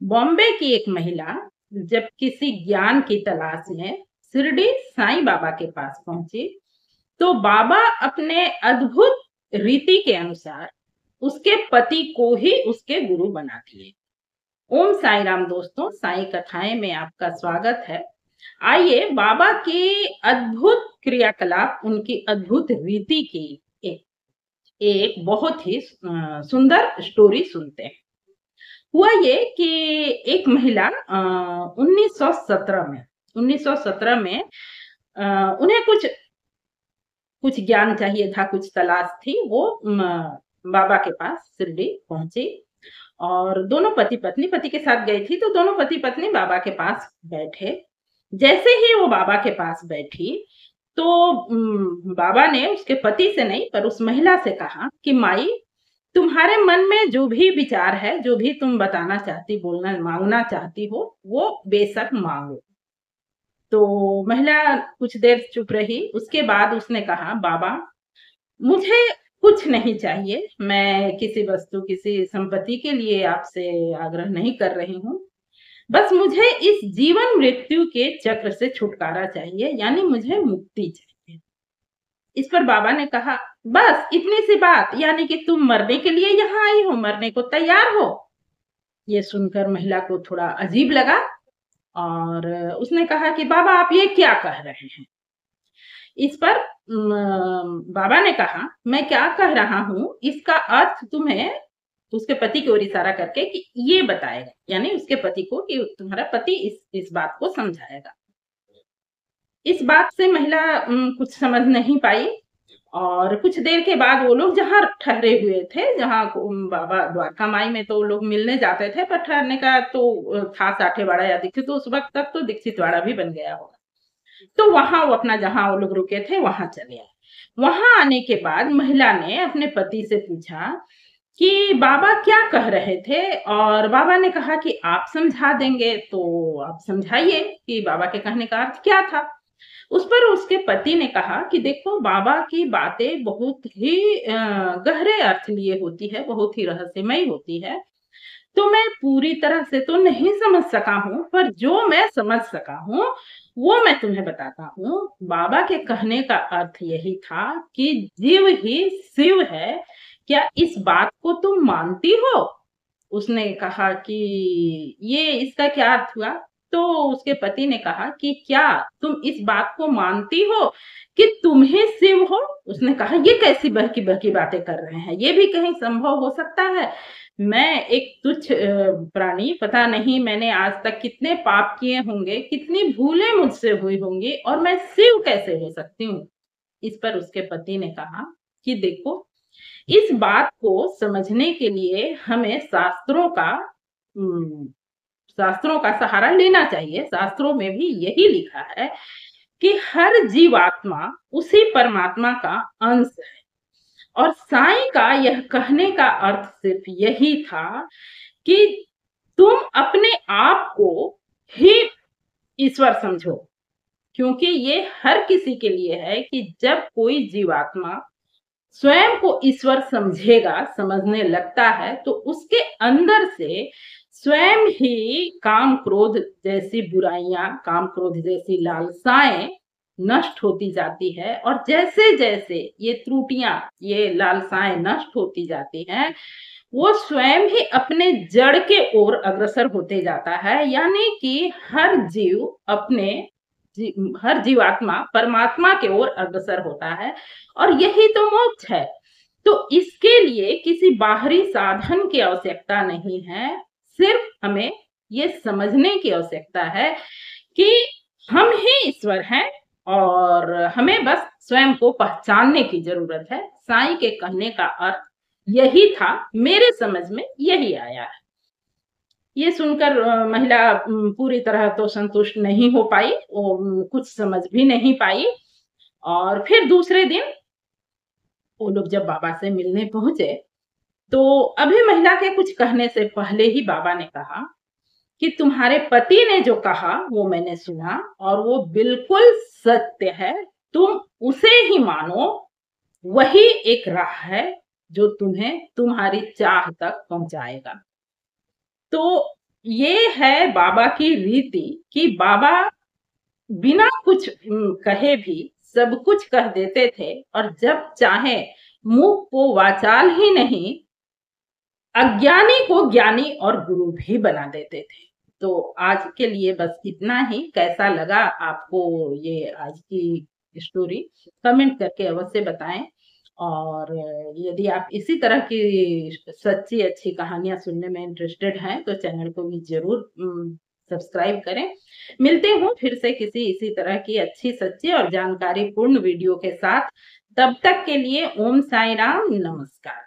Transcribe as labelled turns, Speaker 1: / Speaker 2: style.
Speaker 1: बॉम्बे की एक महिला जब किसी ज्ञान की तलाश में शिरडी साईं बाबा के पास पहुंची, तो बाबा अपने अद्भुत रीति के अनुसार उसके पति को ही उसके गुरु बना दिए। ओम साई राम दोस्तों, साईं कथाएं में आपका स्वागत है। आइए बाबा की अद्भुत क्रियाकलाप, उनकी अद्भुत रीति की एक, एक बहुत ही सुंदर स्टोरी सुनते हैं। हुआ ये कि एक महिला 1917 में उन्हें कुछ कुछ ज्ञान चाहिए था, कुछ तलाश थी। वो बाबा के पास शिरडी पहुंची और दोनों पति पत्नी, पति के साथ गई थी, तो दोनों पति पत्नी बाबा के पास बैठे। जैसे ही वो बाबा के पास बैठी, तो बाबा ने उसके पति से नहीं पर उस महिला से कहा कि माई, तुम्हारे मन में जो भी विचार है, जो भी तुम बताना चाहती, बोलना मांगना चाहती हो, वो बेशक मांगो। तो महिला कुछ देर चुप रही। उसके बाद उसने कहा, बाबा मुझे कुछ नहीं चाहिए, मैं किसी वस्तु, किसी संपत्ति के लिए आपसे आग्रह नहीं कर रही हूँ। बस मुझे इस जीवन मृत्यु के चक्र से छुटकारा चाहिए, यानी मुझे मुक्ति चाहिए। इस पर बाबा ने कहा, बस इतनी सी बात, यानी कि तुम मरने के लिए यहाँ आई हो, मरने को तैयार हो। ये सुनकर महिला को थोड़ा अजीब लगा और उसने कहा कि बाबा आप ये क्या कह रहे हैं। इस पर बाबा ने कहा, मैं क्या कह रहा हूं इसका अर्थ तुम्हें, उसके पति की ओर इशारा करके, कि ये बताएगा, यानी उसके पति को, कि तुम्हारा पति इस बात को समझाएगा। इस बात से महिला कुछ समझ नहीं पाई और कुछ देर के बाद वो लोग जहाँ ठहरे हुए थे, जहाँ बाबा द्वारका माई में तो लोग मिलने जाते थे, पर ठहरने का तो था साठेवाड़ा या दीक्षित, तो उस वक्त तक तो दीक्षितवाड़ा भी बन गया होगा। तो वहां वो अपना, जहां वो लोग रुके थे वहां चले आए। वहां आने के बाद महिला ने अपने पति से पूछा कि बाबा क्या कह रहे थे, और बाबा ने कहा कि आप समझा देंगे, तो आप समझाइए कि बाबा के कहने का अर्थ क्या था। उस पर उसके पति ने कहा कि देखो, बाबा की बातें बहुत ही गहरे अर्थ लिए होती है, बहुत ही रहस्यमय होती है। तो मैं पूरी तरह से तो नहीं समझ सका हूँ, पर जो मैं समझ सका हूँ वो मैं तुम्हें बताता हूँ। बाबा के कहने का अर्थ यही था कि जीव ही शिव है। क्या इस बात को तुम मानती हो? उसने कहा कि ये इसका क्या अर्थ हुआ? तो उसके पति ने कहा कि क्या तुम इस बात को मानती हो कि तुम ही शिव हो? उसने कहा, ये कैसी बहकी बहकी बातें कर रहे हैं, ये भी कहीं संभव हो सकता है? मैं एक तुच्छ प्राणी, पता नहीं मैंने आज तक कितने पाप किए होंगे, कितनी भूलें मुझसे हुई होंगी, और मैं शिव कैसे हो सकती हूँ? इस पर उसके पति ने कहा कि देखो, इस बात को समझने के लिए हमें शास्त्रों का सहारा लेना चाहिए। शास्त्रों में भी यही लिखा है कि हर जीवात्मा उसी परमात्मा का अंश है। और साईं का यह कहने का अर्थ सिर्फ यही था कि तुम अपने आप को ही ईश्वर समझो, क्योंकि ये हर किसी के लिए है कि जब कोई जीवात्मा स्वयं को ईश्वर समझेगा, समझने लगता है, तो उसके अंदर से स्वयं ही काम क्रोध जैसी बुराइयां, काम क्रोध जैसी लालसाएं नष्ट होती जाती है। और जैसे जैसे ये त्रुटियां, ये लालसाएं नष्ट होती जाती हैं, वो स्वयं ही अपने जड़ के ओर अग्रसर होते जाता है। यानी कि हर जीवात्मा परमात्मा के ओर अग्रसर होता है, और यही तो मोक्ष है। तो इसके लिए किसी बाहरी साधन की आवश्यकता नहीं है, सिर्फ हमें ये समझने की आवश्यकता है कि हम ही ईश्वर हैं, और हमें बस स्वयं को पहचानने की जरूरत है। साईं के कहने का अर्थ यही था, मेरे समझ में यही आया है। ये सुनकर महिला पूरी तरह तो संतुष्ट नहीं हो पाई, वो कुछ समझ भी नहीं पाई। और फिर दूसरे दिन वो लोग जब बाबा से मिलने पहुंचे, तो अभी महिला के कुछ कहने से पहले ही बाबा ने कहा कि तुम्हारे पति ने जो कहा वो मैंने सुना, और वो बिल्कुल सत्य है। तुम उसे ही मानो, वही एक राह है जो तुम्हें तुम्हारी चाह तक पहुंचाएगा। तो ये है बाबा की रीति कि बाबा बिना कुछ कहे भी सब कुछ कह देते थे और जब चाहे मुंह को वाचाल ही नहीं, अज्ञानी को ज्ञानी और गुरु भी बना देते थे। तो आज के लिए बस इतना ही। कैसा लगा आपको ये आज की स्टोरी, कमेंट करके अवश्य बताएं। और यदि आप इसी तरह की सच्ची अच्छी कहानियां सुनने में इंटरेस्टेड हैं तो चैनल को भी जरूर सब्सक्राइब करें। मिलते हूँ फिर से किसी इसी तरह की अच्छी सच्ची और जानकारी पूर्ण वीडियो के साथ। तब तक के लिए ओम साई राम, नमस्कार।